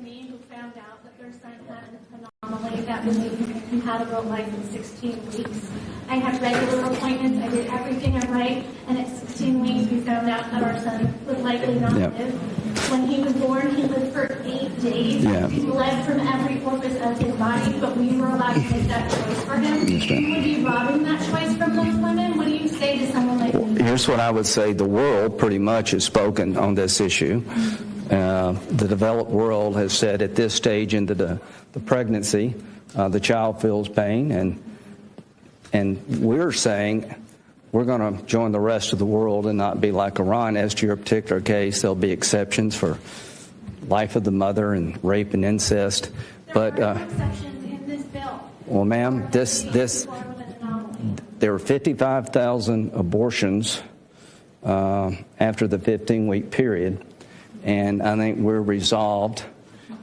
me who found out that their son had an anomaly that was incompatible with life in 16 weeks. I had regular appointments, I did everything right, and at 16 weeks we found out that our son would likely not live. When he was born, he lived for 8 days. He bled from every orifice of his body, but we were allowed to make that choice for him. You would be robbing that choice from those women? What do you say to someone like me? Here's what I would say. The world pretty much has spoken on this issue. The developed world has said at this stage into the pregnancy, the child feels pain, and we're saying we're going to join the rest of the world and not be like Iran. As to your particular case, there'll be exceptions for life of the mother and rape and incest. But exceptions in this bill. Well, ma'am, there were 55,000 abortions after the 15-week period. And I think we're resolved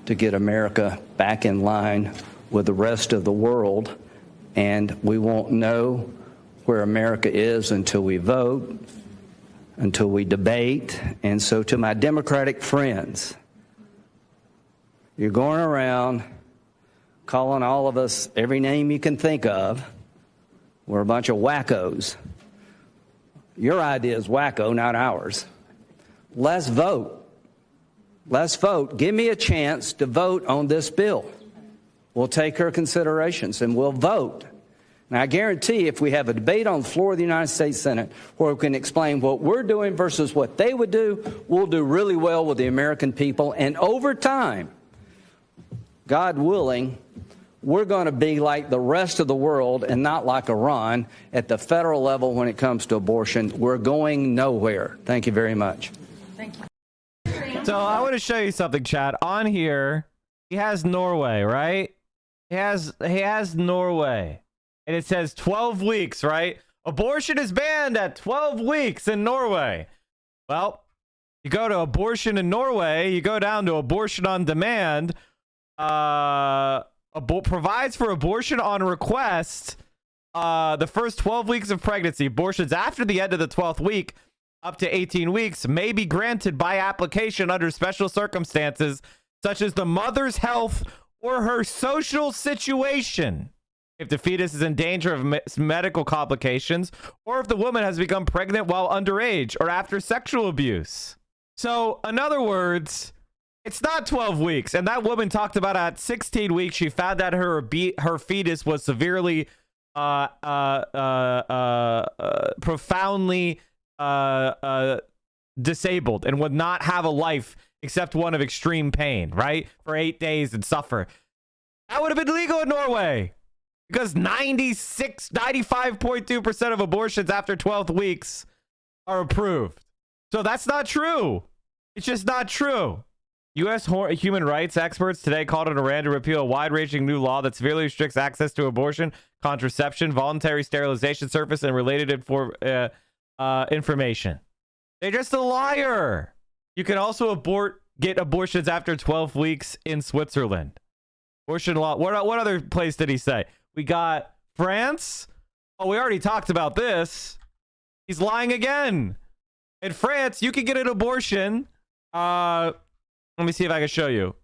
to get America back in line with the rest of the world. And we won't know where America is until we vote, until we debate. And so to my Democratic friends, you're going around calling all of us every name you can think of. We're a bunch of wackos. Your idea is wacko, not ours. Let's vote. Let's vote. Give me a chance to vote on this bill. We'll take her considerations and we'll vote. Now, I guarantee if we have a debate on the floor of the United States Senate where we can explain what we're doing versus what they would do, we'll do really well with the American people. And over time, God willing, we're going to be like the rest of the world and not like Iran at the federal level when it comes to abortion. We're going nowhere. Thank you very much. Thank you. So I want to show you something, Chad. On here, he has Norway, right? He has Norway. And it says 12 weeks, right? Abortion is banned at 12 weeks in Norway. Well, you go to abortion in Norway, you go down to abortion on demand, provides for abortion on request the first 12 weeks of pregnancy. Abortions after the end of the 12th week up to 18 weeks may be granted by application under special circumstances such as the mother's health or her social situation, if the fetus is in danger of medical complications, or if the woman has become pregnant while underage or after sexual abuse. So, in other words, it's not 12 weeks. And that woman talked about at 16 weeks, she found out her fetus was severely, profoundly disabled and would not have a life except one of extreme pain, right? For 8 days and suffer. That would have been legal in Norway because 95.2% of abortions after 12 weeks are approved. So that's not true. It's just not true. U.S. human rights experts today called on Iran to repeal a wide-ranging new law that severely restricts access to abortion, contraception, voluntary sterilization service, and related information. They're just a liar. You can also get abortions after 12 weeks in Switzerland. Abortion law. What other place did he say? We got France. Oh, we already talked about this. He's lying again. In France, you can get an abortion. Let me see if I can show you.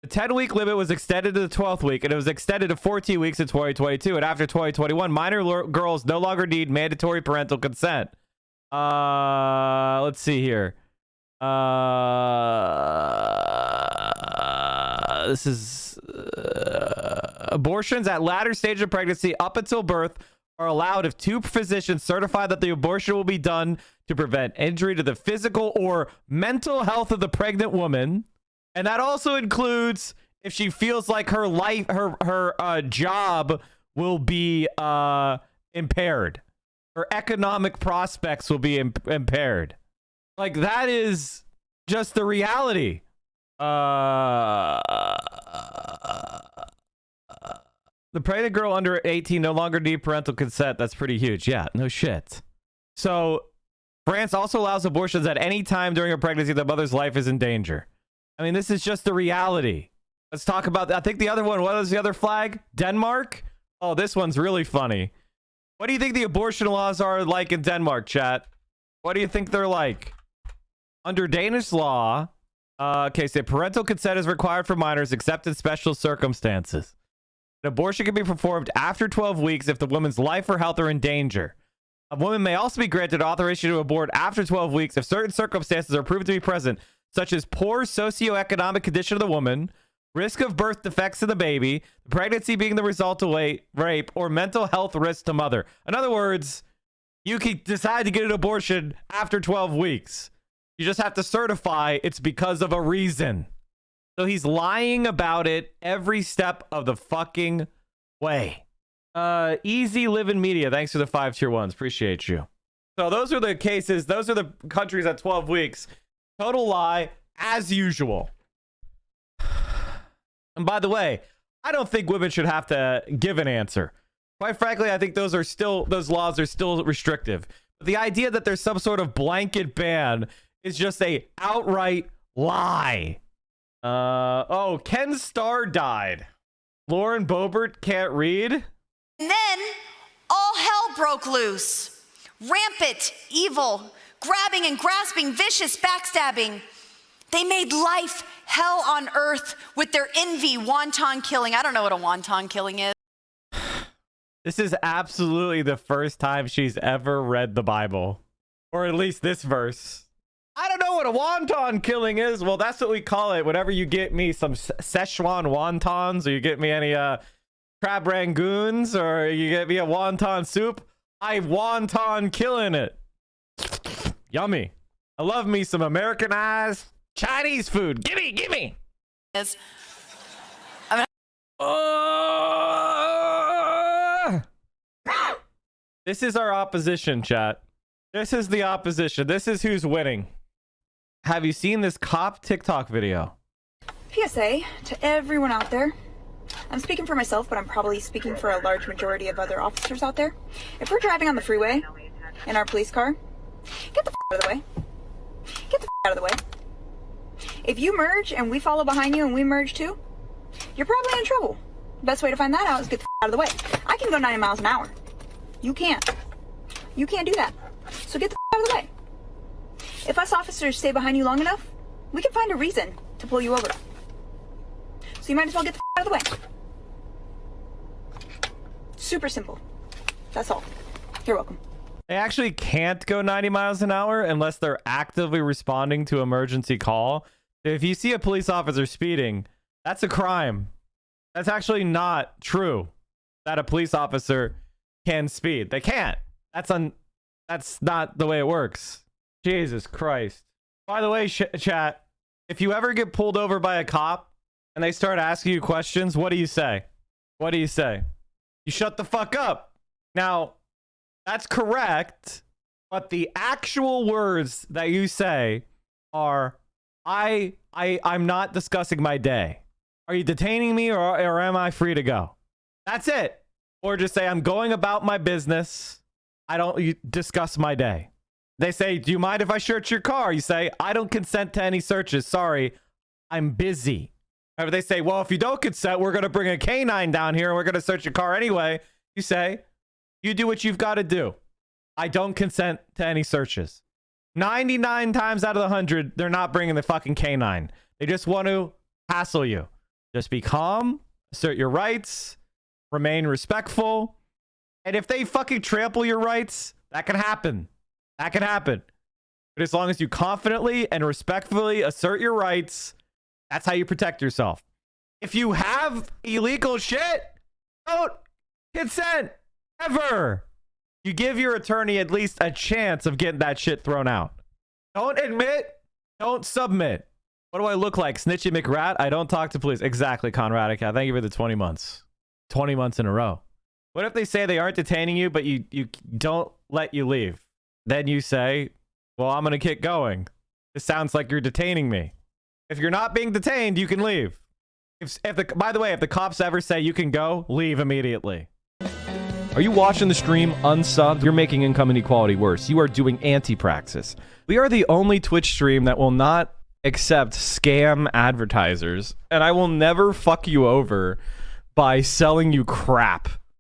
The 10-week limit was extended to the 12th week, and it was extended to 14 weeks in 2022. And after 2021, minor girls no longer need mandatory parental consent. Let's see here. This is abortions at latter stage of pregnancy up until birth are allowed if two physicians certify that the abortion will be done to prevent injury to the physical or mental health of the pregnant woman. And that also includes if she feels like her life, her job will be impaired. Her economic prospects will be impaired. Like, that is just the reality. The pregnant girl under 18 no longer need parental consent. That's pretty huge. Yeah, no shit. So, France also allows abortions at any time during a pregnancy the mother's life is in danger. I mean, this is just the reality. Let's talk about, I think the other one, what was the other flag? Denmark? Oh, this one's really funny. What do you think the abortion laws are like in Denmark, chat? What do you think they're like? Under Danish law, Okay, so parental consent is required for minors except in special circumstances. An abortion can be performed after 12 weeks if the woman's life or health are in danger. A woman may also be granted authorization to abort after 12 weeks if certain circumstances are proven to be present, such as poor socioeconomic condition of the woman, risk of birth defects in the baby, the pregnancy being the result of rape, or mental health risk to mother. In other words, you can decide to get an abortion after 12 weeks. You just have to certify it's because of a reason. So he's lying about it every step of the fucking way. Easy Living Media, thanks for the 5 tier 1s. Appreciate you. So those are the cases. Those are the countries at 12 weeks. Total lie, as usual. And by the way, I don't think women should have to give an answer. Quite frankly, I think those laws are still restrictive. But the idea that there's some sort of blanket ban is just a outright lie. Oh, Ken Starr died. Lauren Boebert can't read. And then all hell broke loose. Rampant, evil, grabbing and grasping, vicious backstabbing. They made life hell on earth with their envy, wanton killing. I don't know what a wanton killing is. This is absolutely the first time she's ever read the Bible. Or at least this verse. I don't know what a wonton killing is. Well, that's what we call it. Whenever you get me some Szechuan wontons, or you get me any crab rangoons, or you get me a wonton soup, I wonton killing it. Yummy. I love me some Americanized Chinese food. Gimme. This is our opposition, chat. This is the opposition. This is who's winning. Have you seen this cop TikTok video? PSA to everyone out there. I'm speaking for myself, but I'm probably speaking for a large majority of other officers out there. If we're driving on the freeway in our police car, get the out of the way. Get the out of the way. If you merge and we follow behind you and we merge too, you're probably in trouble. The best way to find that out is get the out of the way. I can go 90 miles an hour. You can't. You can't do that. So get the out of the way. If us officers stay behind you long enough, we can find a reason to pull you over. So you might as well get the out of the way. Super simple. That's all. You're welcome. They actually can't go 90 miles an hour unless they're actively responding to emergency call. If you see a police officer speeding, that's a crime. That's actually not true that a police officer can speed. They can't. That's not the way it works. Jesus Christ. By the way, chat, if you ever get pulled over by a cop and they start asking you questions, what do you say? What do you say? You shut the fuck up. Now, that's correct, but the actual words that you say are, I'm not discussing my day. Are you detaining me or am I free to go? That's it. Or just say, I'm going about my business. I don't discuss my day. They say, do you mind if I search your car? You say, I don't consent to any searches. Sorry, I'm busy. Or they say, well, if you don't consent, we're going to bring a canine down here and we're going to search your car anyway. You say, you do what you've got to do. I don't consent to any searches. 99 times out of the 100, they're not bringing the fucking canine. They just want to hassle you. Just be calm, assert your rights, remain respectful. And if they fucking trample your rights, that can happen. That can happen. But as long as you confidently and respectfully assert your rights, that's how you protect yourself. If you have illegal shit, don't consent ever. You give your attorney at least a chance of getting that shit thrown out. Don't admit, don't submit. What do I look like? Snitchy McRat? I don't talk to police. Exactly, Conrad. Thank you for the 20 months. 20 months in a row. What if they say they aren't detaining you, but you don't let you leave? Then you say, well, I'm going to keep going. This sounds like you're detaining me. If you're not being detained, you can leave. By the way, if the cops ever say you can go, leave immediately. Are you watching the stream unsubbed? You're making income inequality worse. You are doing anti-praxis. We are the only Twitch stream that will not accept scam advertisers, and I will never fuck you over by selling you crap.